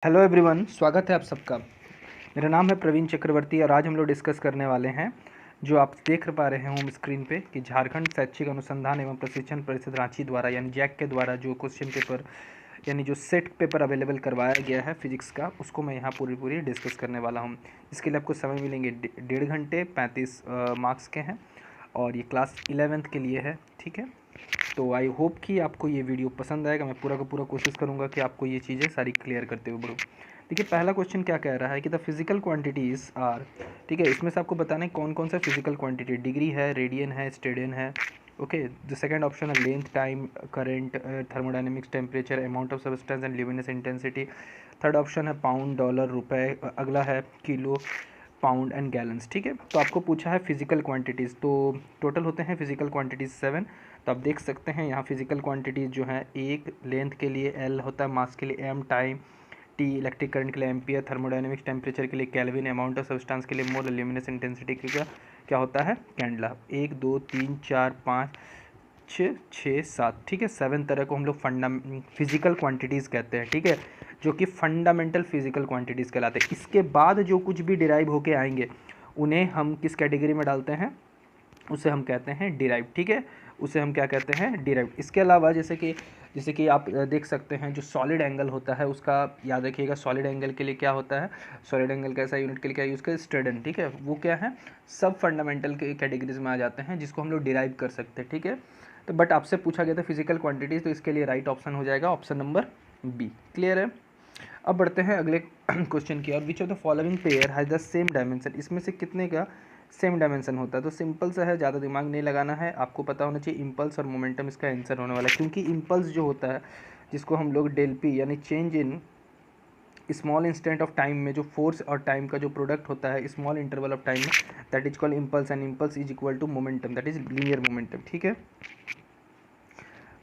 Hello everyone, स्वागत है आप सबका। मेरा नाम है प्रवीण चक्रवर्ती और आज हम लोग डिस्कस करने वाले हैं जो आप देख पा रहे हैं होम स्क्रीन पे कि झारखंड शैक्षिक अनुसंधान एवं प्रशिक्षण परिषद रांची द्वारा यानी जैक के द्वारा जो क्वेश्चन पेपर यानी जो सेट पेपर अवेलेबल करवाया गया है फिजिक्स का, उसको मैं यहाँ पूरी डिस्कस करने वाला हूँ। इसके लिए आपको समय मिलेंगे 1.5 घंटे, 35 मार्क्स के हैं और ये क्लास 11th के लिए है। ठीक है, तो आई होप कि आपको ये वीडियो पसंद आएगा। मैं पूरा का पूरा कोशिश करूँगा कि आपको ये चीज़ें सारी क्लियर करते हुए बढ़ूँ। देखिए, पहला क्वेश्चन क्या कह रहा है कि द फिजिकल क्वांटिटीज़ आर, ठीक है, इसमें से आपको बताना है कौन कौन सा फिजिकल क्वांटिटी, डिग्री है, रेडियन है, स्टेडियन है। ओके, द सेकंड ऑप्शन है length, time, current, thermodynamics, temperature, amount of substance and luminous intensity. Third option है पाउंड, डॉलर, रुपए। अगला है किलो, पाउंड एंड गैलन्स। ठीक है, तो आपको पूछा है फिजिकल क्वांटिटीज़, तो टोटल होते हैं फिजिकल क्वांटिटीज़ 7। तो आप देख सकते हैं यहाँ फिजिकल क्वांटिटीज़ जो है, एक लेंथ के लिए एल होता है, मास के लिए M, time T, electric current के लिए एम्पियर, थर्मोडाइनमिक्स टेम्परेचर के लिए केल्विन, अमाउंट ऑफ सब्सटेंस के लिए मोल, ल्यूमिनस इंटेंसिटी के लिए क्या होता है, कैंडला। 1 2 3 4 5 6 6 7, ठीक है, 7 तरह को हम लोग फिजिकल क्वांटिटीज़ कहते हैं। ठीक है, जो कि फंडामेंटल फिजिकल क्वांटिटीज़ कहलाते हैं। इसके बाद जो कुछ भी डिराइव होके आएंगे उन्हें हम किस कैटेगरी में डालते हैं, उसे हम कहते हैं डिराइव। ठीक है, उसे हम क्या कहते हैं, डिराइव। इसके अलावा जैसे कि आप देख सकते हैं जो सॉलिड एंगल होता है उसका याद रखिएगा। सॉलिड एंगल के लिए क्या होता है, सॉलिड एंगल का ऐसा यूनिट के लिए क्या यूज़ करें, स्टेडन। ठीक है, वो क्या है, सब फंडामेंटल के कैटेगरीज में आ जाते हैं जिसको हम लोग डिराइव कर सकते हैं। ठीक है, तो बट आपसे पूछा गया था फिजिकल क्वांटिटीज़, तो इसके लिए राइट ऑप्शन हो जाएगा ऑप्शन नंबर बी। क्लियर है। अब बढ़ते हैं अगले क्वेश्चन की और। विच of the following pair has the same dimension, इसमें से कितने का सेम डायमेंशन होता है। तो सिंपल सा है, ज़्यादा दिमाग नहीं लगाना है, आपको पता होना चाहिए इम्पल्स और मोमेंटम इसका आंसर होने वाला है। क्योंकि इम्पल्स जो होता है जिसको हम लोग डेल पी यानी change in small instant of time में जो फोर्स और टाइम का जो प्रोडक्ट होता है स्मॉल इंटरवल ऑफ टाइम में, that is called impulse and impulse is equal to momentum, that is linear momentum. ठीक है,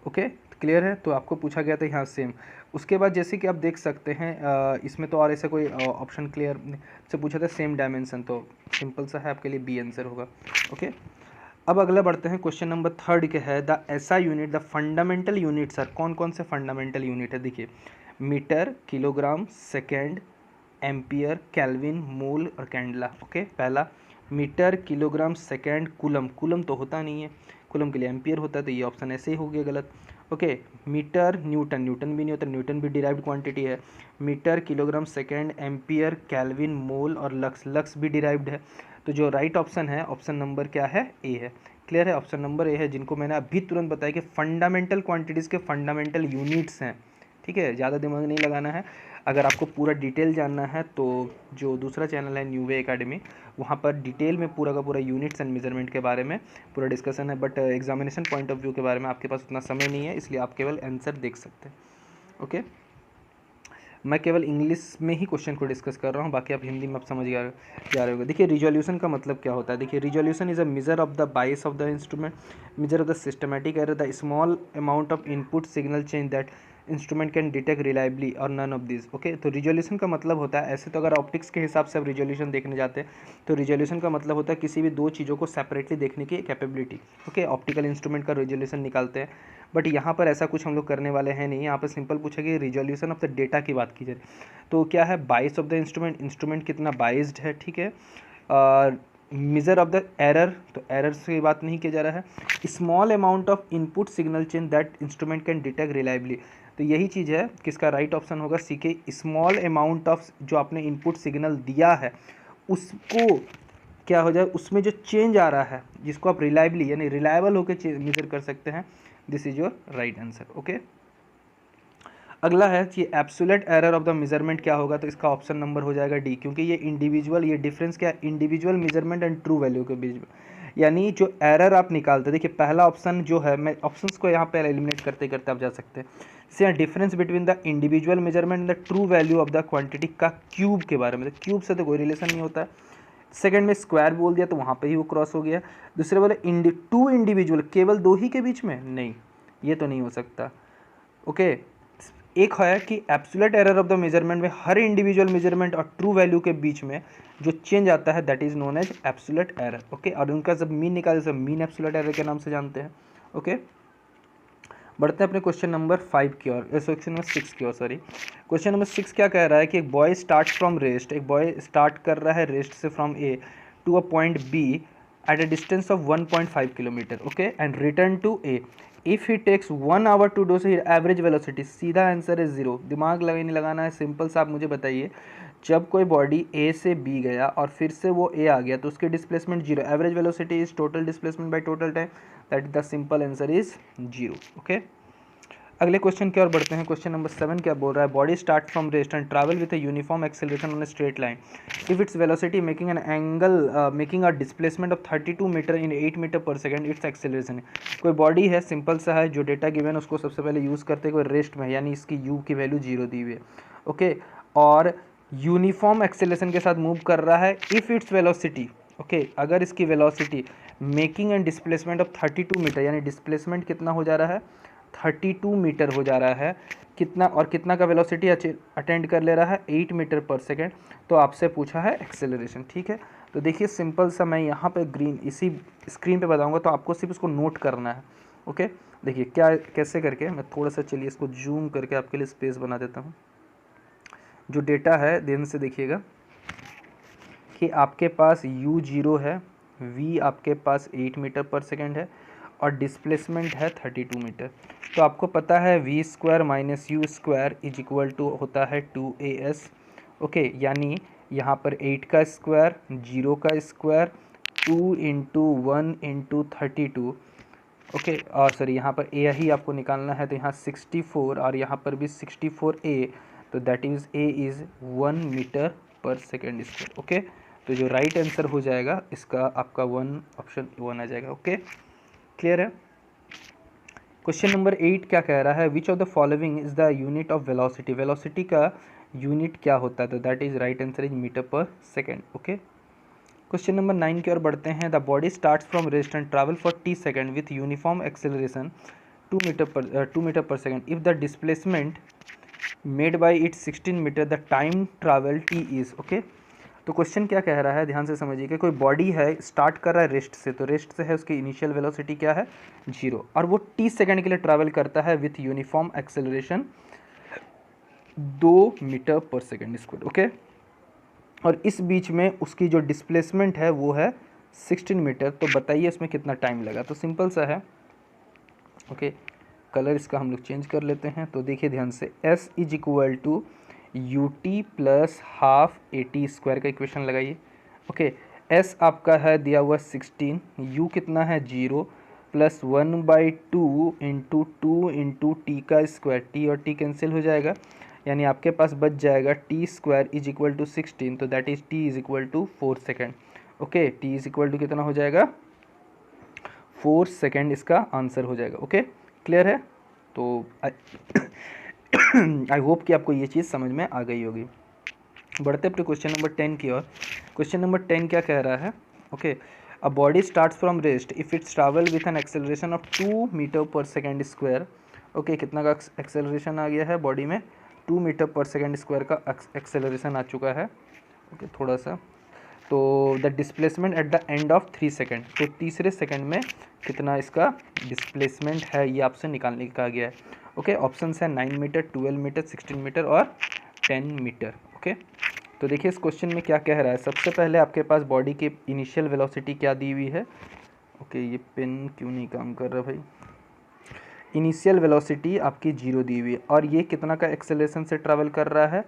ओके, क्लियर है। तो आपको पूछा गया था यहाँ सेम। उसके बाद जैसे कि आप देख सकते हैं इसमें तो और ऐसा कोई ऑप्शन क्लियर से पूछा था सेम डायमेंशन, तो सिंपल सा है, आपके लिए बी आंसर होगा। ओके, अब अगला बढ़ते हैं क्वेश्चन नंबर 3 के है द ऐसा unit, the fundamental unit. Sir कौन कौन से फंडामेंटल यूनिट है, देखिए metre, kilogram, second, ampere, kelvin, mole और कैंडला। ओके, पहला metre, kilogram, second, coulomb. Coulomb तो होता नहीं है, कूलम के लिए एम्पियर होता है, तो ये ऑप्शन ऐसे ही हो गया गलत। ओके, मीटर, न्यूटन, न्यूटन भी नहीं होता, न्यूटन भी डिराइव्ड क्वांटिटी है। Metre, kilogram, second, ampere, kelvin, mole और लक्स, लक्स भी डिराइव्ड है। तो जो राइट ऑप्शन है, ऑप्शन नंबर क्या है, ए है। क्लियर है, ऑप्शन नंबर ए है, जिनको मैंने अभी तुरंत बताया कि फंडामेंटल क्वांटिटीज़ के फंडामेंटल यूनिट्स हैं। ठीक है, ज़्यादा दिमाग नहीं लगाना है। अगर आपको पूरा डिटेल जानना है तो जो दूसरा चैनल है न्यू वे एकेडमी, वहाँ पर डिटेल में पूरा का पूरा यूनिट्स एंड मेजरमेंट के बारे में पूरा डिस्कशन है। But examination point of view के बारे में आपके पास उतना समय नहीं है, इसलिए आप केवल आंसर देख सकते हैं। ओके, मैं केवल इंग्लिश में ही क्वेश्चन को डिस्कस कर रहा हूँ, बाकी आप हिंदी में आप समझ जा रहे होंगे। देखिए रिजोल्यूशन का मतलब क्या होता है, देखिए resolution is a measure of the bias of the instrument, measure of the systematic error, the small amount of input signal change that instrument can detect reliably और नन ऑफ दिस। ओके, तो resolution का मतलब होता है, ऐसे तो अगर optics के हिसाब से आप रिजोल्यूशन देखने जाते हैं तो रिजोल्यूशन का मतलब होता है किसी भी दो चीज़ों को सेपरेटली देखने की कैपेबिलिटी। ओके, ऑप्टिकल इंस्ट्रूमेंट का रिजोल्यूशन निकालते हैं, बट यहाँ पर ऐसा कुछ हम लोग करने वाले हैं नहीं। यहाँ पर सिंपल पूछा कि रिजोल्यूशन ऑफ द डेटा की बात की जाए तो क्या है, बाइस ऑफ द इंस्ट्रूमेंट, इंस्ट्रूमेंट कितना बाइस्ड है। ठीक है, मेजर ऑफ द एरर, तो एरर से बात नहीं किया जा रहा है। Small amount of input signal change that instrument can detect reliably, तो यही चीज़ है, किसका राइट ऑप्शन होगा, सी के। स्मॉल अमाउंट ऑफ जो आपने इनपुट सिग्नल दिया है उसको क्या हो जाए, उसमें जो चेंज आ रहा है जिसको आप रिलायबली यानी रिलायबल होकर मेजर कर सकते हैं, this is your right answer. Okay, अगला है कि absolute error of the measurement क्या होगा, तो इसका ऑप्शन नंबर हो जाएगा डी, क्योंकि ये इंडिविजुअल, ये डिफरेंस क्या है, individual measurement and true value के बीच में, यानी जो एरर आप निकालते हैं। देखिए पहला ऑप्शन जो है, मैं ऑप्शंस को यहाँ पर एलिमिनेट करते करते आप जा सकते हैं। जैसे difference between the individual measurement and the true value of the quantity का क्यूब के बारे में, तो क्यूब से तो कोई रिलेशन नहीं होता है। सेकंड में स्क्वायर बोल दिया तो वहाँ पे ही वो क्रॉस हो गया। दूसरे बोले टू इंडिविजुअल, केवल दो ही के बीच में, नहीं, ये तो नहीं हो सकता। ओके, एक है कि absolute error of the measurement में हर इंडिविजुअल मेजरमेंट और ट्रू वैल्यू के बीच में जो चेंज आता है that is known as absolute error. Okay, और उनका जब मीन निकाले तो मीन एब्सोल्यूट एरर के नाम से जानते हैं। ओके, बढ़ते हैं अपने क्वेश्चन नंबर 5 की ओर, क्वेश्चन नंबर 6 की ओर, सॉरी। क्वेश्चन नंबर 6 क्या कह रहा है कि एक बॉय स्टार्ट फ्रॉम रेस्ट, एक बॉय स्टार्ट कर रहा है रेस्ट से from A to a point B at a distance of 1.5 kilometre, okay, and return to A. If he takes 1 hour to do, say average velocity, सीधा answer है 0। दिमाग लगाना है, सिंपल सा। आप मुझे बताइए, जब कोई बॉडी ए से बी गया और फिर से वो ए आ गया तो उसकी displacement 0। Average velocity is total displacement by total time, that the simple answer is 0, okay. अगले क्वेश्चन की ओर बढ़ते हैं। क्वेश्चन नंबर 7 क्या बोल रहा है, body start from rest and travel with a uniform acceleration on a straight line if its velocity making an angle making a displacement of 32 metre in 8 metre per second, its acceleration. कोई body है, simple सा है, जो data given है उसको सबसे पहले use करते हुए रेस्ट में, यानी इसकी यू की वैल्यू 0 दी हुई है, ओके, और यूनिफॉर्म एक्सेलरेशन के साथ मूव कर रहा है। इफ़ इट्स वेलोसिटी, ओके, अगर इसकी velocity making and displacement of 32 metre, यानी डिस्प्लेसमेंट कितना हो जा रहा है, 32 मीटर हो जा रहा है, कितना और कितना का वेलोसिटी अटेंड कर ले रहा है, 8 मीटर पर सेकेंड, तो आपसे पूछा है एक्सेलरेशन, ठीक है। तो देखिए सिंपल सा, मैं यहाँ पे ग्रीन इसी स्क्रीन पे बताऊँगा, तो आपको सिर्फ इसको नोट करना है, ओके। देखिए क्या कैसे करके, मैं थोड़ा सा चलिए इसको जूम करके आपके लिए स्पेस बना देता हूँ। जो डेटा है ध्यान से देखिएगा कि आपके पास u0 है, v आपके पास 8 मीटर पर सेकेंड है और डिस्प्लेसमेंट है 32 मीटर। तो आपको पता है v square minus U square is equal to होता है 2as, ओके, यानी यहाँ पर 8 का स्क्वायर, 0 का स्क्वायर, 2 इंटू 1 इंटू 32, ओके, और सॉरी यहाँ पर a ही आपको निकालना है, तो यहाँ 64 और यहाँ पर भी 64a, तो that is a is 1 metre per second square, okay. तो जो राइट आंसर हो जाएगा इसका आपका ऑप्शन 1 आ जाएगा, ओके, क्लियर है। क्वेश्चन नंबर 8 क्या कह रहा है, which of the following is the unit of velocity, velocity का यूनिट क्या होता है, तो that is right answer is metre per second, okay. Question number 9 की ओर बढ़ते हैं। The body starts from rest and travel for t second with uniform acceleration 2 metre per second if the displacement made by it 16 metre, the time travel t is, okay. तो question क्या कह रहा है, ध्यान से समझिए। कोई बॉडी है, स्टार्ट कर रहा है रेस्ट से, तो रेस्ट से है उसकी इनिशियल वेलोसिटी क्या है, 0, और वो t सेकेंड के लिए ट्रैवल करता है with uniform acceleration 2 metre per second square, okay. और इस बीच में उसकी जो डिस्प्लेसमेंट है वो है 16 मीटर, तो बताइए इसमें कितना टाइम लगा। तो सिंपल सा है, ओके, कलर इसका हम लोग चेंज कर लेते हैं। तो देखिए ध्यान से, s is equal to U T plus half A T square का इक्वेशन लगाइए, ओके। s आपका है दिया हुआ 16, u कितना है 0, प्लस 1/2 इंटू 2 इंटू टी का स्क्वायर, t और t कैंसिल हो जाएगा, यानी आपके पास बच जाएगा T square is equal to 16, तो that is t is equal to 4 second, okay. t is equal to कितना हो जाएगा, 4 सेकेंड इसका आंसर हो जाएगा, ओके, क्लियर है। तो आई होप कि आपको ये चीज़ समझ में आ गई होगी। बढ़ते अपने क्वेश्चन नंबर 10 की ओर। क्वेश्चन नंबर 10 क्या कह रहा है, okay, a body starts from rest if its travel with an acceleration of 2 metre per second square, okay, कितना का एक्सेलरेशन आ गया है बॉडी में, 2 मीटर पर सेकेंड स्क्वायर का एक्सेलरेशन आ चुका है, ओके, थोड़ा सा। तो the displacement at the end of 3 second, तो तीसरे सेकेंड में कितना इसका डिस्प्लेसमेंट है ये आपसे निकालने का गया है, ओके। ऑप्शन है 9 मीटर, 12 मीटर, 16 मीटर और 10 मीटर, ओके। तो देखिए इस क्वेश्चन में क्या कह रहा है, सबसे पहले आपके पास बॉडी की इनिशियल वेलोसिटी क्या दी हुई है, ओके, ये पेन क्यों नहीं काम कर रहा भाई। इनिशियल वेलोसिटी आपकी 0 दी हुई है और ये कितना का एक्सेलरेशन से ट्रैवल कर रहा है,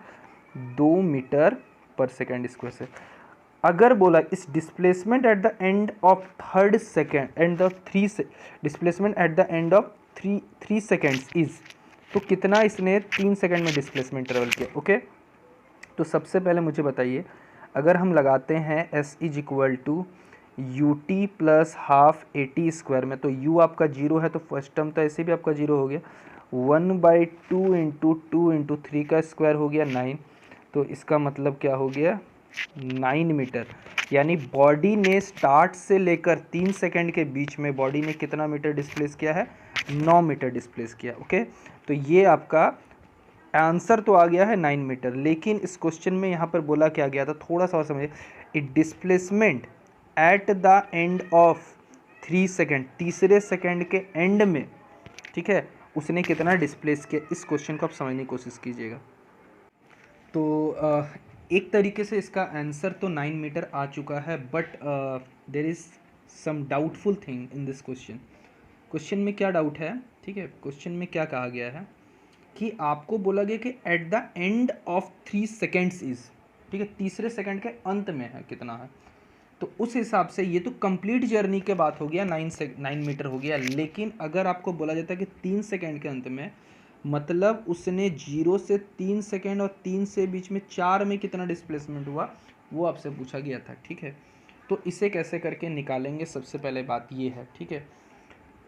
2 मीटर पर सेकेंड स्क्वायर से। अगर बोला इस displacement at the end of third second and the displacement at the end of three seconds is, तो कितना इसने 3 सेकेंड में डिस्प्लेसमेंट ट्रेवल किया, ओके। तो सबसे पहले मुझे बताइए, अगर हम लगाते हैं s is equal to U T plus half A T square में, तो u आपका 0 है, तो फर्स्ट टर्म तो ऐसे भी आपका 0 हो गया, 1/2 इंटू 2 इंटू 3 का स्क्वायर हो गया 9, तो इसका मतलब क्या हो गया 9 मीटर, यानी बॉडी ने स्टार्ट से लेकर 3 सेकंड के बीच में बॉडी ने कितना मीटर डिस्प्लेस किया है, 9 मीटर डिस्प्लेस किया, ओके। तो ये आपका आंसर तो आ गया है 9 मीटर, लेकिन इस क्वेश्चन में यहाँ पर बोला क्या गया था, थोड़ा सा और समझिए, it displacement at the end of 3 second, तीसरे सेकेंड के एंड में, ठीक है, उसने कितना डिस्प्लेस किया, इस क्वेश्चन को आप समझने की कोशिश कीजिएगा। तो एक तरीके से इसका आंसर तो 9 मीटर आ चुका है, but there is some doubtful thing in this question. Question में क्या डाउट है, ठीक है, क्वेश्चन में क्या कहा गया है कि आपको बोला गया कि at the end of 3 seconds is, ठीक है, तीसरे सेकंड के अंत में है कितना है। तो उस हिसाब से ये तो कंप्लीट जर्नी के बात हो गया, 9 मीटर हो गया। लेकिन अगर आपको बोला जाता है कि 3 सेकंड के अंत में, मतलब उसने 0 से 3 सेकंड और 3 से बीच में 4 में कितना डिस्प्लेसमेंट हुआ, वो आपसे पूछा गया था, ठीक है। तो इसे कैसे करके निकालेंगे, सबसे पहले बात ये है, ठीक है।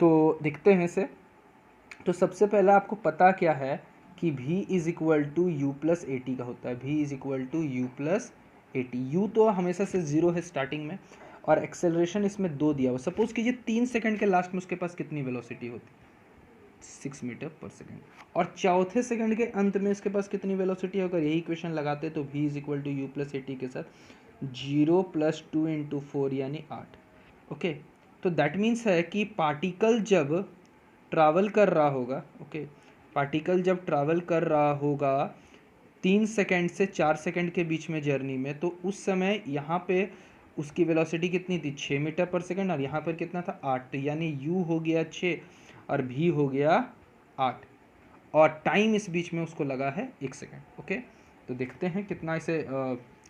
तो देखते हैं इसे। तो सबसे पहला आपको पता क्या है कि v is equal to U plus A T का होता है, v is equal to U plus A T. U तो हमेशा से 0 है स्टार्टिंग में, और एक्सेलरेशन इसमें 2 दिया हुआ। सपोज कीजिए 3 सेकंड के लास्ट में उसके पास कितनी वेलोसिटी होती, 6 मीटर पर सेकंड, और चौथे सेकंड के अंत में इसके पास कितनी वेलोसिटी है। अगर यही इक्वेशन लगाते तो v is equal to U plus A T के साथ 0 + 2 × 4 यानी 8। ओके, तो दैट मीन्स है कि पार्टिकल जब ट्रैवल कर रहा होगा, ओके, पार्टिकल जब ट्रैवल कर रहा होगा 3 सेकंड से 4 सेकंड के बीच में जर्नी में, तो उस समय यहाँ पे उसकी वेलोसिटी कितनी थी, 6 मीटर पर सेकंड, और यहाँ पर कितना था, 8। तो यानी u हो गया 6 और v हो गया 8, और टाइम इस बीच में उसको लगा है 1 सेकंड। ओके, तो देखते हैं कितना इसे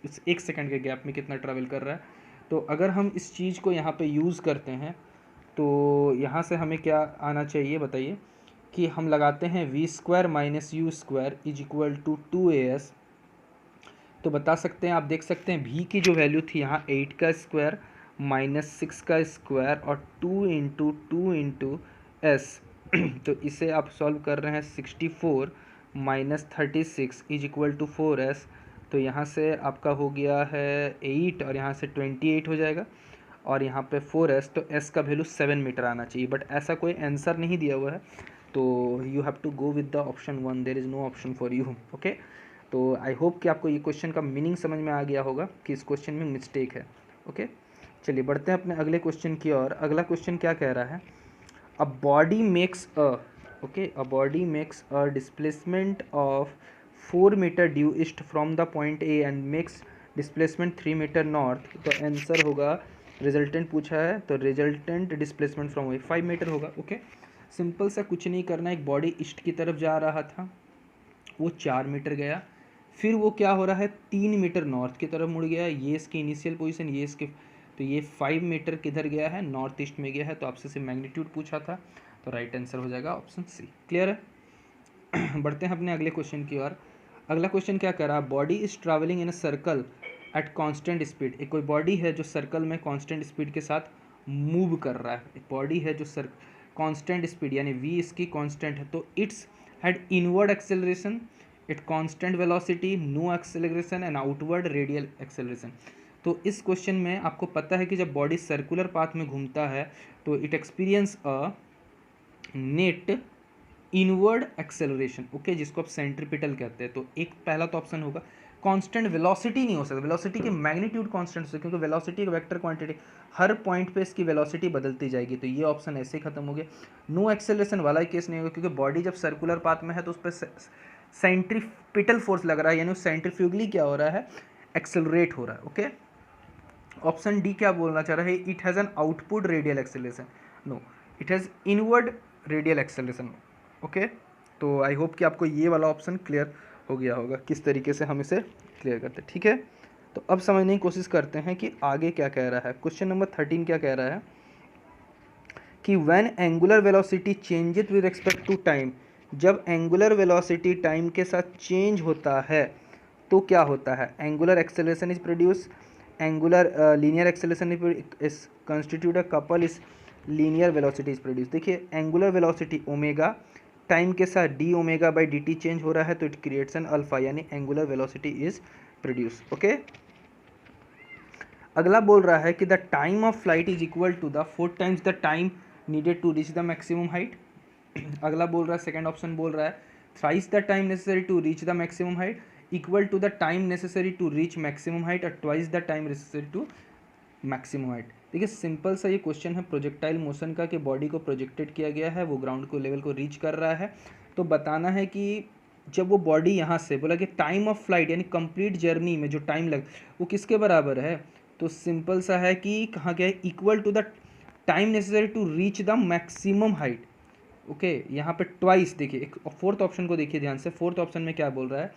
इस 1 सेकंड के गैप में कितना ट्रैवल कर रहा है। तो अगर हम इस चीज़ को यहाँ पे यूज़ करते हैं तो यहाँ से हमें क्या आना चाहिए बताइए, कि हम लगाते हैं v² - u² is equal to 2as। तो बता सकते हैं, आप देख सकते हैं v की जो वैल्यू थी यहाँ 8 का स्क्वायर - 6 का स्क्वायर और 2 × 2 × s। तो इसे आप सॉल्व कर रहे हैं, 64 - 36 इज इक्वल टू 4s। तो यहाँ से आपका हो गया है 8 और यहाँ से 28 हो जाएगा, और यहाँ पे 4s, तो s का वैल्यू 7 मीटर आना चाहिए। बट ऐसा कोई आंसर नहीं दिया हुआ है, तो you have to go with the option 1, there is no option for you. Okay, तो आई होप कि आपको ये क्वेश्चन का मीनिंग समझ में आ गया होगा कि इस क्वेश्चन में मिस्टेक है। ओके, चलिए बढ़ते हैं अपने अगले क्वेश्चन की ओर। अगला क्वेश्चन क्या कह रहा है, a body makes a displacement of 4 metre due east from the point A and makes displacement 3 metre north. तो आंसर होगा, रिजल्टेंट पूछा है तो resultant displacement from A 5 metre होगा। ओके, सिंपल सा, कुछ नहीं करना। एक बॉडी ईस्ट की तरफ जा रहा था, वो 4 मीटर गया, फिर वो क्या हो रहा है 3 मीटर नॉर्थ की तरफ मुड़ गया। ये इसकी इनिशियल पोजीशन, ये इसके, तो ये 5 मीटर किधर गया है, नॉर्थ ईस्ट में गया है। तो आपसे से मैग्नीट्यूड पूछा था, तो राइट आंसर हो जाएगा ऑप्शन सी। क्लियर है। बढ़ते हैं अपने अगले क्वेश्चन की ओर। अगला क्वेश्चन क्या कह रहा है, body is travelling in a circle at constant speed. एक कोई बॉडी है जो सर्कल में कांस्टेंट स्पीड के साथ मूव कर रहा है। एक बॉडी है जो कांस्टेंट स्पीड यानी v इसकी कांस्टेंट है, तो its had inward acceleration, it constant velocity, no acceleration and outward radial acceleration. तो इस क्वेश्चन में आपको पता है कि जब बॉडी सर्कुलर पाथ में घूमता है तो it experience a net inward acceleration, okay, जिसको आप सेंट्रीपिटल कहते हैं। तो एक पहला तो ऑप्शन होगा। कांस्टेंट वेलोसिटी नहीं हो सकता, वेलोसिटी की मैग्नीट्यूड कांस्टेंट हो सकता, क्योंकि वेलोसिटी एक वेक्टर क्वांटिटी, हर पॉइंट पे इसकी वेलोसिटी बदलती जाएगी। तो ये ऑप्शन ऐसे ही खत्म हो गया। नो एक्सेलरेशन वाला ही केस नहीं होगा, क्योंकि बॉडी जब सर्कुलर पाथ में है तो उस पर सेंट्रीपिटल फोर्स लग रहा है, यानी सेंट्रीफ्यूगली क्या हो रहा है, एक्सेलरेट हो रहा है। ओके, ऑप्शन डी क्या बोलना चाह रहा है, it has an output radial acceleration. No, it has inward radial acceleration. Okay, तो आई होप कि आपको ये वाला ऑप्शन क्लियर हो गया होगा, किस तरीके से हम इसे क्लियर करते हैं। ठीक है, तो अब समझने की कोशिश करते हैं कि आगे क्या कह रहा है। क्वेश्चन नंबर 13 क्या कह रहा है कि when angular velocity changes with respect to time, जब एंगुलर वेलोसिटी टाइम के साथ चेंज होता है तो क्या होता है, angular acceleration is produce, angular linear acceleration is constitute a couple is linear velocity is produce. देखिए, एंगुलर वेलोसिटी ओमेगा, टाइम के साथ D omega by D T change हो रहा है, तो इट क्रिएट्स एन अल्फा, यानी angular velocity is produce. Okay, अगला बोल रहा है कि the time of flight is equal to the 4 times the time needed to reach the maximum height. अगला बोल रहा है, सेकंड ऑप्शन बोल रहा है thrice the time necessary to reach the maximum height equal to the time necessary to reach maximum height और twice the time necessary to maximum height. देखिए simple सा ये क्वेश्चन है प्रोजेक्टाइल मोशन का, कि बॉडी को प्रोजेक्टेड किया गया है, वो ग्राउंड को लेवल को रीच कर रहा है, तो बताना है कि जब वो बॉडी यहाँ से बोला कि टाइम ऑफ फ्लाइट यानी कंप्लीट जर्नी में जो टाइम लग वो किसके बराबर है, तो सिंपल सा है कि कहाँ क्या है, equal to the time necessary to reach the maximum height. Okay यहाँ पे ट्वाइस, देखिए एक फोर्थ ऑप्शन को देखिए ध्यान से, फोर्थ ऑप्शन में क्या बोल रहा है,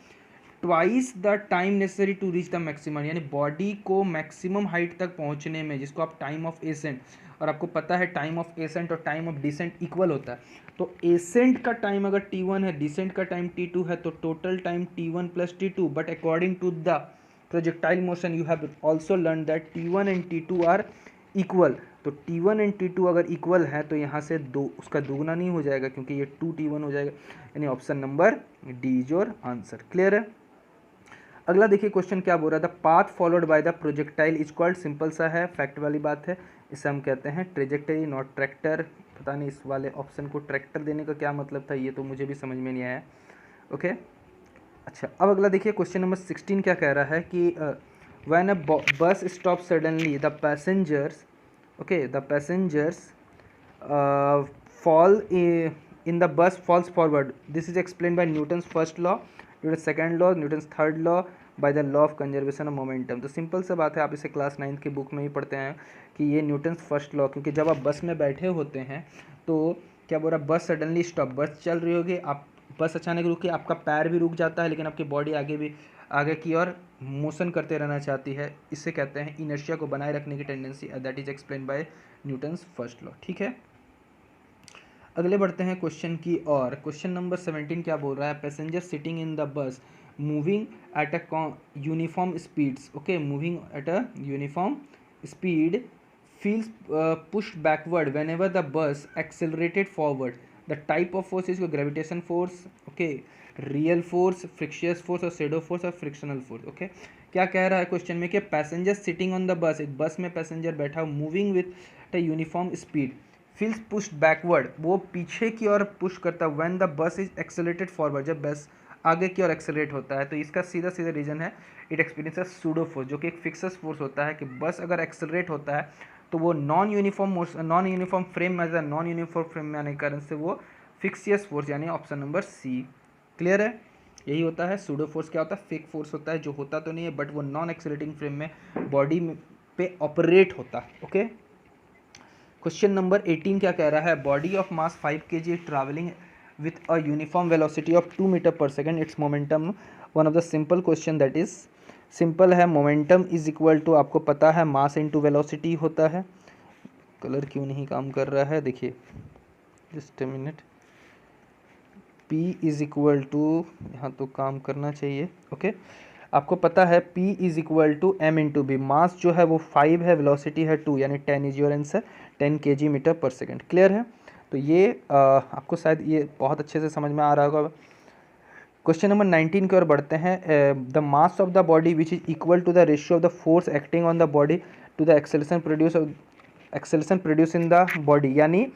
twice the time necessary to reach the maximum, यानी बॉडी को मैक्सिमम हाइट तक पहुंचने में, जिसको आप टाइम ऑफ एसेंट, और आपको पता है टाइम ऑफ एसेंट और टाइम ऑफ डिसेंट इक्वल होता है, तो एसेंट का टाइम अगर t1 है, डिसेंट का टाइम t2 है, तो total time t1 plus t2, but according to the projectile motion you have also learn that t1 and t2 are equal. तो t1 एंड t2 अगर इक्वल है तो यहाँ से दो उसका दोगुना नहीं हो जाएगा, क्योंकि ये 2t1 हो जाएगा, यानी option number D is your answer. Clear है। अगला देखिए क्वेश्चन क्या बोल रहा था, path followed by the projectile is called, simple सा है, फैक्ट वाली बात है, इसे हम कहते हैं ट्रेजेक्टरी नॉट ट्रैक्टर। पता नहीं इस वाले ऑप्शन को ट्रैक्टर देने का क्या मतलब था, ये तो मुझे भी समझ में नहीं आया। ओके अच्छा, अब अगला देखिए क्वेश्चन नंबर 16 क्या कह रहा है कि when a bus stop suddenly the passengers, okay the passengers fall in the bus falls forward, this is explained by Newton's first law, Newton's second law, Newton's third law, by the law of conservation of momentum। तो simple सा बात है, आप इसे class 9 की book में ही पढ़ते हैं कि ये न्यूटन्स फर्स्ट लॉ, क्योंकि जब आप बस में बैठे होते हैं तो क्या बोल रहा, बस सडनली स्टॉप, बस चल रही होगी, आप बस अचानक रुकी, आपका पैर भी रुक जाता है, लेकिन आपकी बॉडी आगे भी आगे की ओर मोशन करते रहना चाहती है, इससे कहते हैं इनर्शिया को बनाए रखने की tendency, that is explain by Newton's first law. ठीक है, अगले बढ़ते हैं क्वेश्चन की और। क्वेश्चन नंबर 17 क्या बोल रहा है, passenger sitting in the bus moving at a uniform speeds, okay moving at a uniform speed feels pushed backward whenever the bus accelerated forward, the type of force is gravitation force, okay real force, frictious force और pseudo force और frictional force। okay क्या कह रहा है question में कि passenger sitting on the bus, एक बस में पैसेंजर बैठा moving with a uniform speed feels pushed backward, वो पीछे की ओर पुश करता है, when the bus is accelerated forward, जब बस आगे की ओर एक्सेलरेट होता है, तो इसका सीधा सीधा रीजन है इट एक्सपीरियंस सूडो फोर्स, जो कि एक फिक्सस फोर्स होता है कि बस अगर एक्सेलरेट होता है तो वो नॉन यूनिफॉर्म फ्रेम में, नॉन यूनिफॉर्म फ्रेम में आने के कारण से वो फिक्सियस फोर्स, यानी ऑप्शन नंबर सी। क्लियर है, यही होता है सूडो फोर्स। क्या होता है, फेक फोर्स होता है, जो होता तो नहीं है बट वो नॉन एक्सेलरेटिंग फ्रेम में बॉडी पे ऑपरेट होता है। ओके क्वेश्चन नंबर 18 क्या कह रहा है, body of mass 5 kg travelling with a uniform velocity of 2 metre per second, its momentum, one of the simple question that is simple है, momentum is equal to, आपको पता है मास इनटू वेलोसिटी होता है। कलर क्यों नहीं काम कर रहा है, देखिए just a minute, P is equal to, यहाँ तो काम करना चाहिए। ओके आपको पता है P is equal to M into B, mass जो है वो 5 है, वेलोसिटी है 2, यानी 10 is your answer, 10 kg metre per second. Clear है, तो ये आपको शायद ये बहुत अच्छे से समझ में आ रहा होगा। क्वेश्चन नंबर 19 की ओर बढ़ते हैं, the mass of the body which is equal to the ratio of the force acting on the body to the acceleration produce in the body, यानी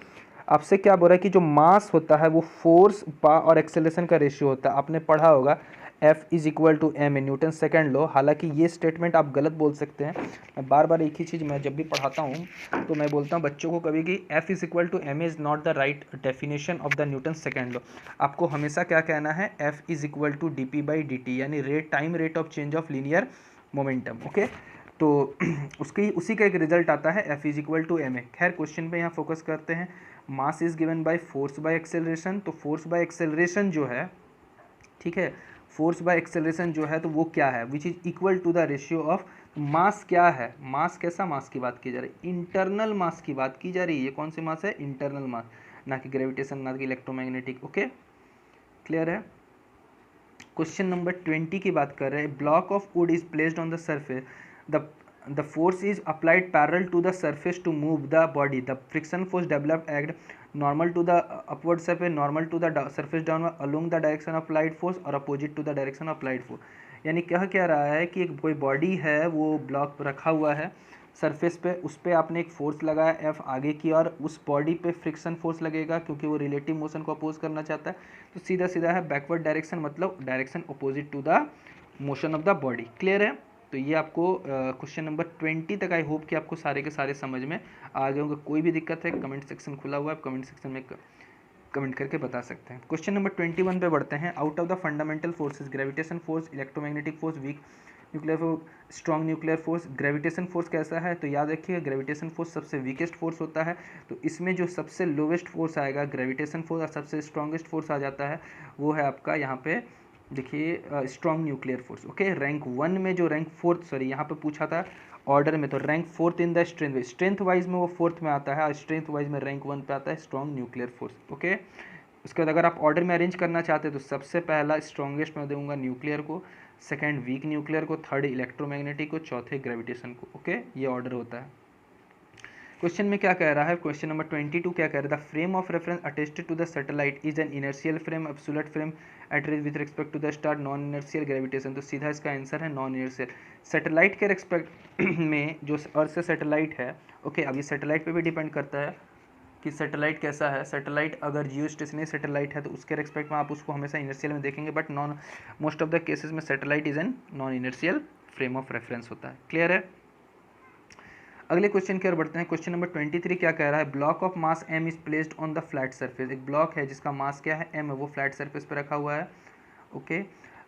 आपसे क्या बोल रहा है कि जो मास होता है वो फोर्स और एक्सेलेरेशन का रेशियो होता है। आपने पढ़ा होगा F is equal to M in Newton second law. हालांकि ये स्टेटमेंट आप गलत बोल सकते हैं, मैं बार बार एक ही चीज़ मैं जब भी पढ़ाता हूँ तो मैं बोलता हूँ बच्चों को कभी कि F is equal to M is not the right definition of the Newton second law. आपको हमेशा क्या कहना है, F is equal to D P by D T, यानी rate of change of linear momentum. Okay तो उसी का एक रिजल्ट आता है F is equal to M A. खैर क्वेश्चन पे यहाँ फोकस करते हैं, mass is given by force by acceleration, तो फोर्स बाय एक्सेलरेशन जो है, ठीक है फोर्स बाय एक्सेलरेशन जो है तो वो क्या है, which is equal to the ratio of mass. क्या है मास, कैसा मास की बात की जा रही है, इंटरनल मास की बात की जा रही है। ये कौन सी मास है, इंटरनल मास, ना कि ग्रेविटेशन, ना कि इलेक्ट्रोमैग्नेटिक। ओके क्लियर है। क्वेश्चन नंबर 20 की बात कर रहे हैं, block of would is placed on the surface, the force is applied parallel to the surface to move the body, the friction force developed act normal to the upward surface, normal to the surface downward along the direction of applied force और opposite to the direction of applied force। यानी कह रहा है कि कोई body है वो block रखा हुआ है सरफेस पे, उस पर आपने एक फोर्स लगाया F आगे की और उस बॉडी पे फ्रिक्शन फोर्स लगेगा क्योंकि वो रिलेटिव मोशन को अपोज करना चाहता है, तो सीधा सीधा है बैकवर्ड डायरेक्शन, मतलब direction opposite to the motion of the body. Clear है। तो ये आपको क्वेश्चन नंबर 20 तक आई होप कि आपको सारे के सारे समझ में आ गए होंगे। कोई भी दिक्कत है कमेंट सेक्शन खुला हुआ है, आप कमेंट सेक्शन में कमेंट करके बता सकते हैं। क्वेश्चन नंबर 21 पे बढ़ते हैं। Out of the fundamental forces gravitation force, electromagnetic force, weak nuclear force, strong nuclear force, gravitation force कैसा है? तो याद रखिएगा ग्रेविटेशन फोर्स सबसे वीकेस्ट फोर्स होता है। तो इसमें जो सबसे लोवेस्ट फोर्स आएगा ग्रेविटेशन फोर्स, और सबसे स्ट्रॉन्गेस्ट फोर्स आ जाता है वो है आपका यहाँ पे देखिए strong nuclear force. Okay, rank 1 में जो रैंक 4 सॉरी यहाँ पे पूछा था ऑर्डर में, तो rank 4th in the strength wise में वो 4th में आता है, और स्ट्रेंथ वाइज में रैंक 1 पे आता है स्ट्रॉन्ग न्यूक्लियर फोर्स। ओके, उसके बाद अगर आप ऑर्डर में अरेंज करना चाहते हैं तो सबसे पहला स्ट्रॉन्गेस्ट मैं दूंगा न्यूक्लियर को, सेकंड वीक न्यूक्लियर को, थर्ड इलेक्ट्रोमैग्नेटिक को, चौथे ग्रेविटेशन को। ओके, ये ऑर्डर होता है। क्वेश्चन में क्या कह रहा है? क्वेश्चन नंबर 22 क्या कह रहा है? The frame of reference attested to the satellite is an inertial frame, absolute frame at with respect to the star, non inertial gravitation. तो सीधा इसका आंसर है नॉन इनर्शियल। सैटेलाइट के रिस्पेक्ट में जो अर्थ से सैटेलाइट है, ओके, अब ये सैटेलाइट पे भी डिपेंड करता है कि सैटेलाइट कैसा है। सैटेलाइट अगर जियो स्टेशनरी सैटेलाइट है तो उसके रिस्पेक्ट में आप उसको हमेशा इनर्शियल में देखेंगे, but non most of the cases में satellite is an non inertial frame of reference होता है। क्लियर है? अगले क्वेश्चन की ओर बढ़ते हैं। क्वेश्चन नंबर 23 क्या कह रहा है? Block of mass m is placed on the flat surface. एक ब्लॉक है जिसका मास क्या है? m है, वो फ्लैट सरफेस पे रखा हुआ है। Okay,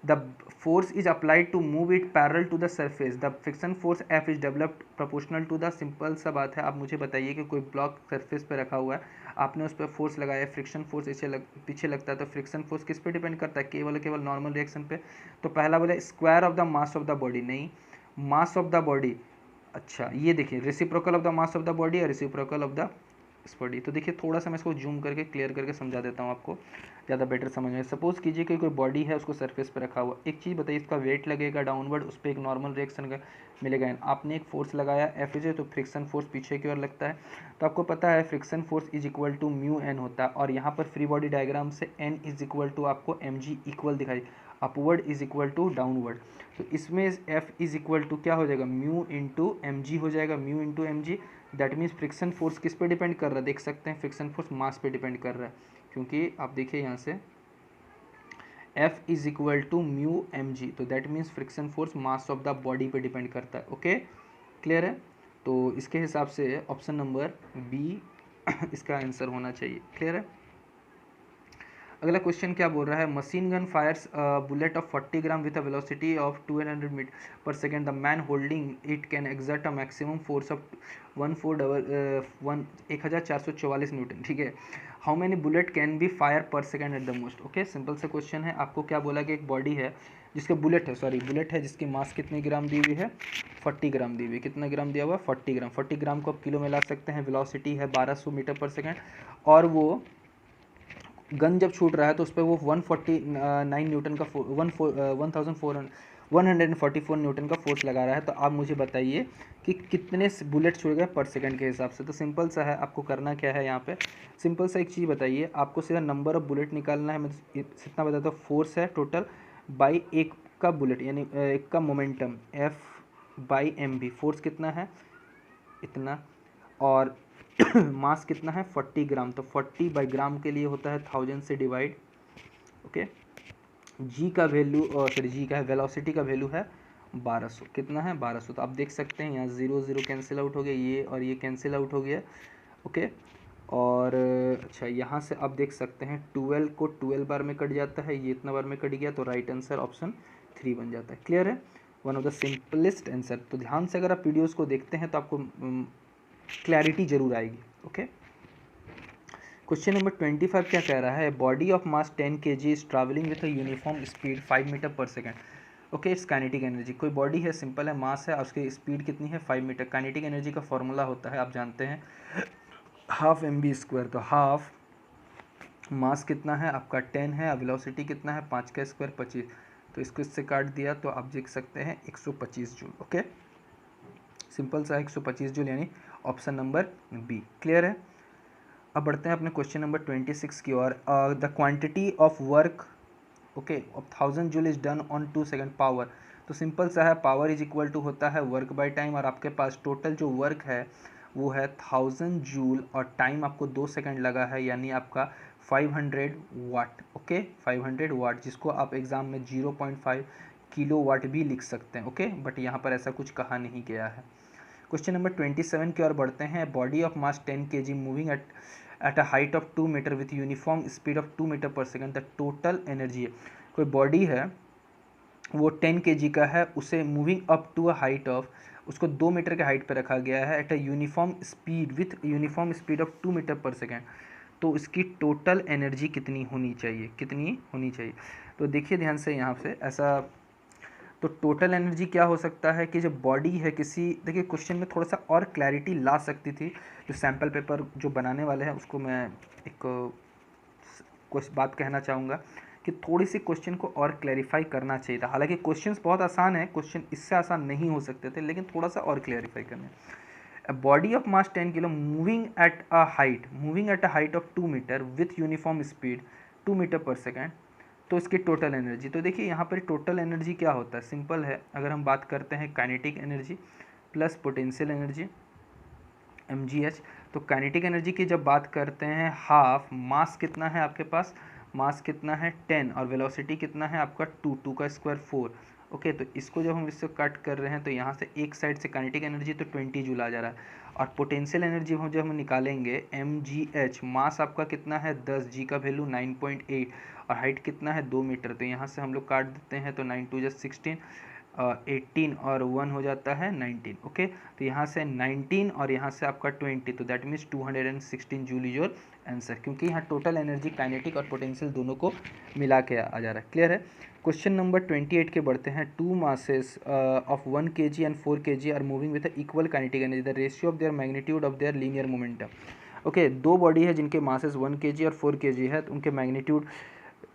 the force is applied to move it parallel to the surface, the friction force F is developed proportional to the. Simple सा बात है, आप मुझे बताइए कि कोई ब्लॉक सरफेस पे रखा हुआ है, आपने उस पर फोर्स लगाया, फ्रिक्शन फोर्स पीछे लगता है, तो फ्रिक्शन फोर्स किस पे डिपेंड करता है? केवल नॉर्मल रिएक्शन पे। तो पहला बोला square of the mass of the body, नहीं, मास ऑफ द बॉडी। अच्छा, ये देखिए reciprocal of the mass of the body और रेसिप्रोकल ऑफ द इस बॉडी। तो देखिए थोड़ा सा मैं इसको जूम करके क्लियर करके समझा देता हूँ आपको, ज़्यादा बेटर समझ में। सपोज कीजिए कि कोई बॉडी है, उसको सरफेस पे रखा हुआ। एक चीज़ बताइए, इसका वेट लगेगा डाउनवर्ड, उस पर एक नॉर्मल रिएक्शन का मिलेगा। आपने एक फोर्स लगाया एफ इज, तो फ्रिक्शन फोर्स पीछे की ओर लगता है। तो आपको पता है friction force is equal to mu N होता है, और यहाँ पर फ्री बॉडी डायग्राम से एन इज इक्वल टू आपको एम जी इक्वल दिखाई, upward is equal to downward. तो इसमें एफ इज इक्वल टू क्या हो जाएगा? म्यू इंटू एम जी हो जाएगा, mu into M G. That means friction force किस पे डिपेंड कर रहा है? देख सकते हैं फ्रिक्शन फोर्स मास पे डिपेंड कर रहा है, क्योंकि आप देखिए यहाँ से F is equal to mu M G, तो that means friction force mass of the body पे डिपेंड करता है। ओके, क्लियर है? तो इसके हिसाब से ऑप्शन नंबर बी इसका आंसर होना चाहिए। क्लियर है? अगला क्वेश्चन क्या बोल रहा है? Machine gun fires bullet of 40 gram with a velocity of 200 metre per second, the man holding it can exert a maximum force of 1444 newton. ठीक है, how many bullet can be fire per second at the most? Okay, simple सा question है। आपको क्या बोला कि एक body है जिसके बुलेट है जिसकी मास कितनी ग्राम दी हुई है? 40 ग्राम दी हुई। कितना ग्राम दिया हुआ? 40 ग्राम। 40 ग्राम को आप किलो में ला सकते हैं। वेलोसिटी है 1200 मीटर पर सेकेंड, और वो गन जब छूट रहा है तो उस पर वो 149 न्यूटन का 144 न्यूटन का फोर्स लगा रहा है। तो आप मुझे बताइए कि कितने बुलेट छूट गए पर सेकंड के हिसाब से। तो सिंपल सा है, आपको करना क्या है यहाँ पे, सिंपल सा एक चीज़ बताइए, आपको सीधा नंबर ऑफ बुलेट निकालना है। मैं इतना बताता हूँ, फोर्स है टोटल बाई एक का बुलेट, यानी एक का momentum F by M B. Force कितना है? इतना। और मास कितना है? 40 ग्राम। तो 40 बाई ग्राम के लिए होता है 1000 से डिवाइड। ओके, जी का वैल्यू सॉरी जी का है वेलोसिटी का वैल्यू है 1200। कितना है? 1200। तो आप देख सकते हैं यहाँ 0 0 कैंसिल आउट हो गया, ये और ये कैंसिल आउट हो गया। ओके, और अच्छा यहाँ से आप देख सकते हैं 12 को 12 बार में कट जाता है, ये इतना बार में कट गया, तो राइट आंसर ऑप्शन 3 बन जाता है। क्लियर है? One of the simplest answer. तो ध्यान से अगर आप वीडियोज़ को देखते हैं तो आपको क्लैरिटी जरूर आएगी। ओके, क्वेश्चन नंबर 25 क्या कह रहा है? Body of mass 10 kg is travelling with a uniform speed 5 metre per second. Okay, its kinetic energy. कोई बॉडी है, सिंपल है, मास है और उसकी स्पीड कितनी है? 5 मीटर। काइनेटिक एनर्जी का फॉर्मूला होता है, आप जानते हैं, हाफ एम बी स्क्वायर। तो हाफ मास कितना है आपका? 10 है, वेलोसिटी कितना है? 5 का स्क्वायर 25। तो इसको इससे काट दिया तो आप देख सकते हैं 125 जूल। ओके, सिंपल सा 125 जूल, यानी ऑप्शन नंबर बी। क्लियर है? अब बढ़ते हैं अपने क्वेश्चन नंबर 26 की ओर। The quantity of work okay of 1000 joule is done on 2 second power. तो सिंपल सा है, पावर इज इक्वल टू होता है वर्क बाय टाइम, और आपके पास टोटल जो वर्क है वो है 1000 जूल, और टाइम आपको 2 सेकेंड लगा है, यानी आपका 500 वाट। ओके, 500 वाट, जिसको आप एग्जाम में 0.5 किलोवाट भी लिख सकते हैं, ओके, बट यहाँ पर ऐसा कुछ कहा नहीं गया है। क्वेश्चन नंबर 27 की ओर बढ़ते हैं। Body of mass 10 kg moving at a height of 2 metre with uniform speed of 2 metre per second, the total energy है। कोई बॉडी है वो 10 kg का है, उसे moving up to a height of, उसको 2 मीटर के हाइट पर रखा गया है at a uniform speed with uniform speed of 2 metre per second, तो इसकी टोटल एनर्जी कितनी होनी चाहिए, कितनी होनी चाहिए। तो देखिए ध्यान से यहाँ से ऐसा, तो टोटल एनर्जी क्या हो सकता है कि जो बॉडी है किसी, देखिए क्वेश्चन में थोड़ा सा और क्लैरिटी ला सकती थी। जो सैम्पल पेपर जो बनाने वाले हैं उसको मैं एक कुछ बात कहना चाहूँगा कि थोड़ी सी क्वेश्चन को और क्लैरिफाई करना चाहिए था। हालांकि क्वेश्चंस बहुत आसान है, क्वेश्चन इससे आसान नहीं हो सकते थे, लेकिन थोड़ा सा और क्लैरिफाई करना है। A body of mass 10 kg moving at a height of 2 metre with uniform speed 2 metre per second, तो इसकी टोटल एनर्जी, तो देखिए यहाँ पर टोटल एनर्जी क्या होता है, सिंपल है। अगर हम बात करते हैं kinetic energy plus potential energy mgh, तो काइनेटिक एनर्जी की जब बात करते हैं हाफ, मास कितना है आपके पास, मास कितना है 10 और वेलोसिटी कितना है आपका 2 का स्क्वायर 4, ओके। तो इसको जब हम इससे कट कर रहे हैं तो यहाँ से एक साइड से काइनेटिक एनर्जी तो 20 जूल आ जा रहा है, और पोटेंशियल एनर्जी हम जब हम निकालेंगे mgh, मास आपका कितना है 10, जी का वैल्यू 9.8 और हाइट कितना है 2 मीटर, तो यहाँ से हम लोग काट देते हैं तो 9 2 16, 18 और 1 हो जाता है 19, ओके। तो यहाँ से 19 और यहाँ से आपका 20, तो that means 216 joule is your answer, क्योंकि यहाँ टोटल एनर्जी काइनेटिक और पोटेंशियल दोनों को मिला के आ जा रहा है। क्लियर है। क्वेश्चन नंबर 28 के बढ़ते हैं। 2 masses of 1 kg and 4 kg are moving with equal kinetic energy, the ratio of their magnitude of their linear momentum, okay. दो बॉडी है जिनके मासेस 1 kg और 4 kg है, तो उनके मैग्नीट्यूड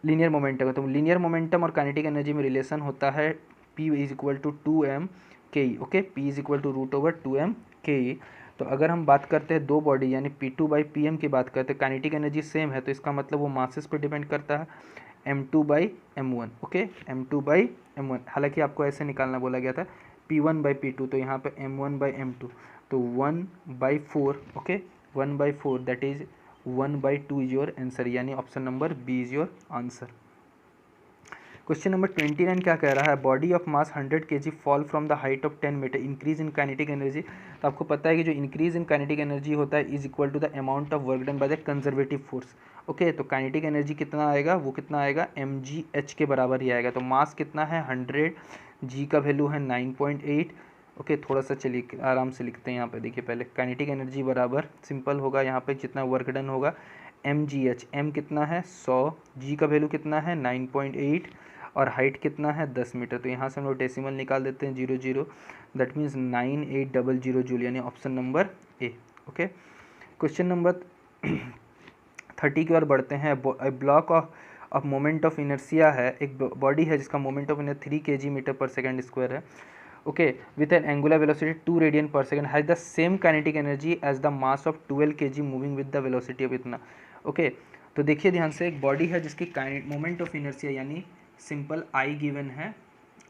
लीनियर मोमेंटम है, तो लीनियर मोमेंटम और काइनेटिक एनर्जी में रिलेशन होता है P is equal to 2m K, okay, P is equal to √2m K. तो अगर हम बात करते हैं दो बॉडी यानी P2/pm की बात करते हैं, काइनेटिक एनर्जी सेम है, तो इसका मतलब वो मासेस पे डिपेंड करता है, m2/m1, ओके, m2/m1। हालांकि आपको ऐसे निकालना बोला गया था P1/P2, तो यहाँ पे m1/m2, तो 1/4, okay, 1/4 that is 1/2 is your answer, यानी option number B is your answer. Question number 29 क्या कह रहा है, body of mass 100 kg fall from the height of 10 metre, increase in kinetic energy. तो आपको पता है कि जो इंक्रीज इन काइनेटिक एनर्जी होता है is equal to the amount of work done by the conservative force, okay. तो kinetic energy कितना आएगा, वो कितना आएगा mgh के बराबर ही आएगा। तो मास कितना है 100, जी का वैल्यू है 9.8, ओके। थोड़ा सा चलिए आराम से लिखते हैं यहाँ पे, देखिए पहले काइनेटिक एनर्जी बराबर सिंपल होगा यहाँ पे जितना वर्क डन होगा mgh, m कितना है 100, जी का वैल्यू कितना है 9.8 और हाइट कितना है 10 मीटर, तो यहाँ से हम लोग डेसिमल निकाल देते हैं 00, दैट मीन्स 9800 जूल, यानी option number A, okay. Question number 30 की ओर बढ़ते हैं। Block of moment of inertia है, एक बॉडी है जिसका moment of inertia 3 kg metre per second square है, okay, with an angular velocity 2 radian per second, has the same kinetic energy as the mass of 12 kg moving with the velocity of इतना, okay. तो देखिए ध्यान से, एक body है जिसकी moment of inertia यानी सिंपल आई गिवन है,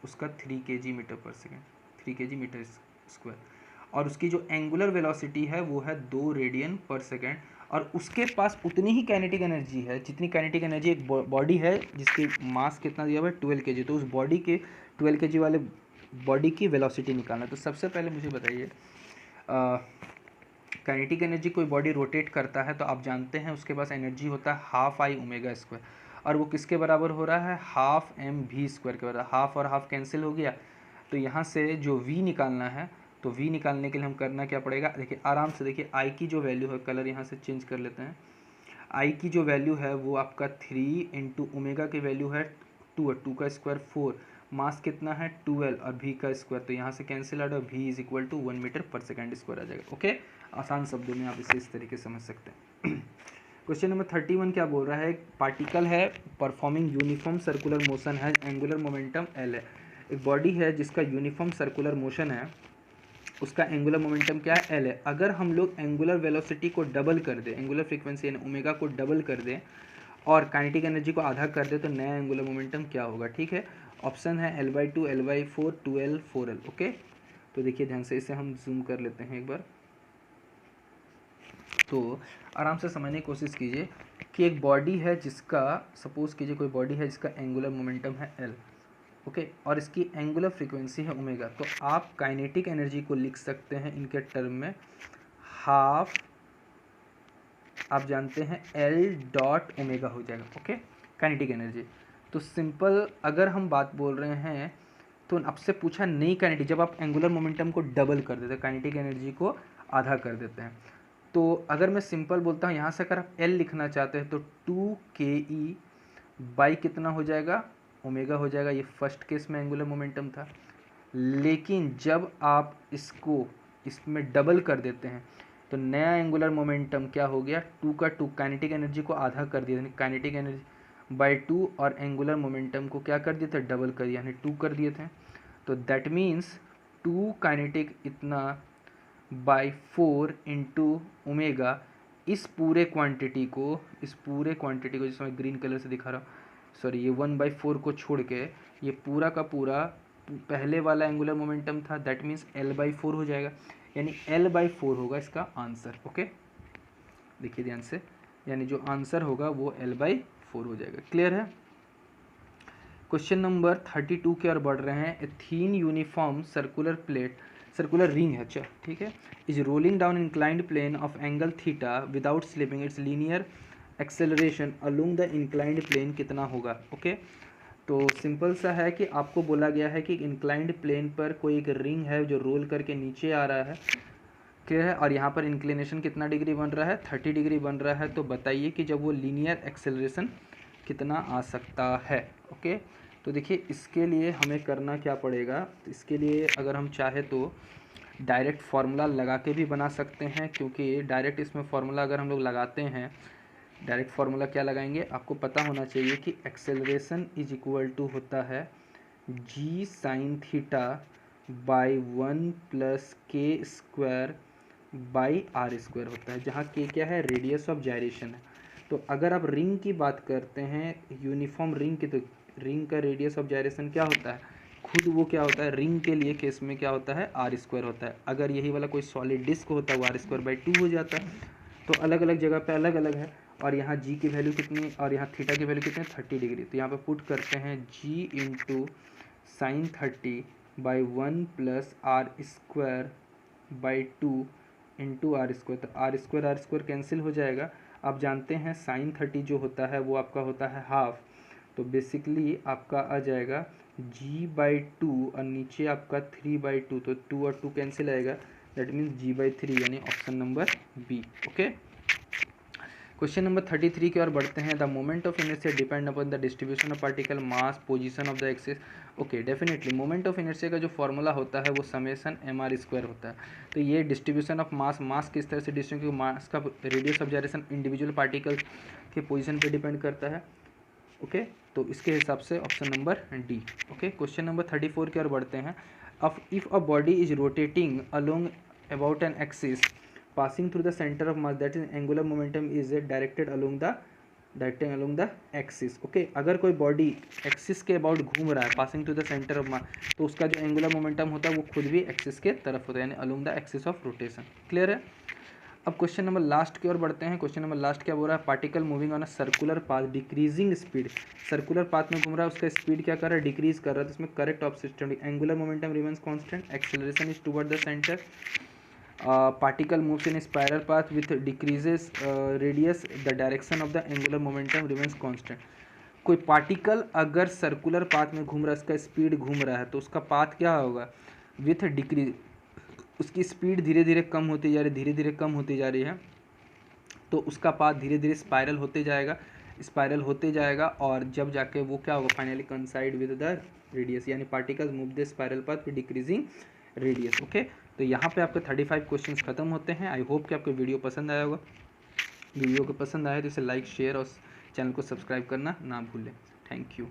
उसका 3 kg metre per second, 3 kg metre square, और उसकी जो एंगुलर वेलोसिटी है वो है 2 रेडियन पर सेकेंड, और उसके पास उतनी ही काइनेटिक एनर्जी है जितनी काइनेटिक एनर्जी एक बॉडी है जिसकी मास कितना दिया हुआ है 12 kg, तो उस बॉडी के 12 kg वाले बॉडी की वेलोसिटी निकालना। तो सबसे पहले मुझे बताइए, काइनेटिक एनर्जी कोई बॉडी रोटेट करता है तो आप जानते हैं उसके पास एनर्जी होता है हाफ आई ओमेगा स्क्वायर, और वो किसके बराबर हो रहा है हाफ एम वी स्क्वायर के बराबर, हाफ और हाफ कैंसिल हो गया। तो यहाँ से जो v निकालना है, तो v निकालने के लिए हम करना क्या पड़ेगा, देखिए आराम से देखिए, i की जो वैल्यू है, कलर यहाँ से चेंज कर लेते हैं, i की जो वैल्यू है वो आपका 3 इंटू ओमेगा की वैल्यू है 2 का स्क्वायर 4, मास कितना है 12 और v का स्क्वायर, तो यहाँ से cancel out, v is equal to 1 metre per second square आ जाएगा, ओके। आसान शब्दों में आप इसे इस तरीके से समझ सकते हैं। क्वेश्चन नंबर 31 क्या बोल रहा है, एक पार्टिकल है परफॉर्मिंग यूनिफॉर्म सर्कुलर मोशन है, एंगुलर मोमेंटम एल है, एक बॉडी है जिसका यूनिफॉर्म सर्कुलर मोशन है, उसका एंगुलर मोमेंटम क्या है एल है। अगर हम लोग एंगुलर वेलोसिटी को डबल कर दें, एंगुलर फ्रीक्वेंसी यानी ओमेगा को डबल कर दें और काइनेटिक एनर्जी को आधा कर दें, तो नया एंगुलर मोमेंटम क्या होगा, ठीक है। ऑप्शन है L/2, L/4, 2L, 4L, okay. तो देखिए ध्यान से, इसे हम जूम कर लेते हैं एक बार, तो आराम से समझने की कोशिश कीजिए कि एक बॉडी है जिसका, सपोज कीजिए कोई बॉडी है जिसका एंगुलर मोमेंटम है L, ओके, और इसकी एंगुलर फ्रीक्वेंसी है ओमेगा। तो आप काइनेटिक एनर्जी को लिख सकते हैं इनके टर्म में हाफ, आप जानते हैं एल डॉट ओमेगा हो जाएगा। Okay, kinetic energy. तो सिंपल अगर हम बात बोल रहे हैं तो आपसे पूछा नई काइनेटिक, जब आप एंगुलर मोमेंटम को डबल कर देते हैं, काइनेटिक एनर्जी को आधा कर देते हैं, तो अगर मैं सिंपल बोलता हूँ यहाँ से अगर आप एल लिखना चाहते हैं तो 2ke बाई कितना हो जाएगा, ओमेगा हो जाएगा। ये फर्स्ट केस में एंगुलर मोमेंटम था। लेकिन जब आप इसको इसमें डबल कर देते हैं तो नया एंगुलर मोमेंटम क्या हो गया, 2 का 2, काइनेटिक एनर्जी को आधा कर दिया, यानी काइनेटिक एनर्जी बाई 2, और एंगुलर मोमेंटम को क्या कर दिए थे, डबल कर दिया, यानी 2 कर दिए थे। तो दैट मीन्स 2 काइनेटिक इतना बाई 4 इंटू ओमेगा, इस पूरे क्वांटिटी को जिसमें ग्रीन कलर से दिखा रहा हूँ, सॉरी ये 1/4 को छोड़ के ये पूरा का पूरा पहले वाला एंगुलर मोमेंटम था, दैट मीन्स L/4 हो जाएगा, यानी L/4 होगा इसका आंसर। ओके, देखिए ध्यान से, यानी जो आंसर होगा वो L/4 हो जाएगा। क्लियर है। क्वेश्चन नंबर 32 की ओर बढ़ रहे हैं। A thin uniform circular ring है, अच्छा ठीक है, is rolling down inclined plane of angle theta without slipping its linear acceleration along the inclined plane कितना होगा। ओके, तो सिंपल सा है कि आपको बोला गया है कि इंक्लाइंड प्लेन पर कोई एक रिंग है जो रोल करके नीचे आ रहा है, क्लियर है, और यहाँ पर इंक्लिनेशन कितना डिग्री बन रहा है, 30 डिग्री बन रहा है। तो बताइए कि जब वो लीनियर एक्सेलरेशन कितना आ सकता है। ओके, तो देखिए इसके लिए हमें करना क्या पड़ेगा, इसके लिए अगर हम चाहे तो डायरेक्ट फार्मूला लगा के भी बना सकते हैं, क्योंकि डायरेक्ट इसमें फार्मूला अगर हम लोग लगाते हैं, डायरेक्ट फार्मूला क्या लगाएंगे, आपको पता होना चाहिए कि एक्सेलरेशन इज इक्वल टू होता है g sine theta by 1 plus के स्क्वायर बाई आर स्क्वायर होता है, जहाँ के क्या है, रेडियस ऑफ जायरेशन है। तो अगर आप रिंग की बात करते हैं, यूनिफॉर्म रिंग की, तो रिंग का रेडियस ऑफ जायरेशन क्या होता है, खुद वो क्या होता है, रिंग के लिए केस में क्या होता है, आर स्क्वायर होता है। अगर यही वाला कोई सॉलिड डिस्क होता है वो आर स्क्वायर बाई 2 हो जाता है। तो अलग अलग जगह पे अलग अलग है, और यहाँ जी की वैल्यू कितनी और यहाँ थीटा की वैल्यू कितनी, 30 डिग्री। तो यहाँ पे पुट करते हैं G into sine 30 by 1 plus R square by 2 into R square. तो आर स्क्वायर कैंसिल हो जाएगा। आप जानते हैं साइन 30 जो होता है वो आपका होता है हाफ, तो बेसिकली आपका आ जाएगा g/2 और नीचे आपका 3/2, तो 2 और 2 कैंसिल आएगा, दैट मीन्स g/3, यानी option number B. Okay, question number 33 की ओर बढ़ते हैं। The moment of inertia depend upon the distribution of particle mass position of the axis. Okay, definitely moment of inertia का जो फॉर्मूला होता है वो समेशन mr² होता है। तो ये डिस्ट्रीब्यूशन ऑफ मास किस तरह से डिस्ट्रीब्यूशन, मास का radius of gyration individual particle के पोजीशन पे डिपेंड करता है। ओके, तो इसके हिसाब से option number D. Okay, question number 34 की ओर बढ़ते हैं। If a body is rotating along about an axis passing through the center of mass, that is angular momentum is directed along the axis. ओके, अगर कोई बॉडी एक्सिस के about घूम रहा है, passing to the centre of mass, तो उसका जो एंगुलर मोमेंटम होता है वो खुद भी एक्सिस के तरफ होता है, यानी along the axis of rotation. Clear है। अब क्वेश्चन नंबर लास्ट की ओर बढ़ते हैं। क्वेश्चन नंबर लास्ट क्या बोल रहा है, particle moving on a circular path decreasing speed, circular path में घूम रहा है, उसका स्पीड क्या कर रहा है, डिक्रीज कर रहा है। तो इसमें correct option, angular momentum remains constant, acceleration is toward the centre, particle moves in a spiral path with decreases radius, the direction of the angular momentum remains constant। कोई पार्टिकल अगर सर्कुलर पाथ में घूम रहा है, उसका speed घूम रहा है, तो उसका पाथ क्या होगा, विथ डिक्रीज, उसकी स्पीड धीरे धीरे कम होती जा रही है, तो उसका पाथ धीरे धीरे स्पाइरल होते जाएगा, और जब जाके वो क्या होगा, finally coincide with the radius, यानी particles move the spiral path with decreasing radius. Okay, तो यहाँ पे आपके 35 क्वेश्चंस खत्म होते हैं। आई होप कि आपको वीडियो पसंद आया होगा। वीडियो को पसंद आया तो इसे लाइक, शेयर और चैनल को सब्सक्राइब करना ना भूलें। Thank you.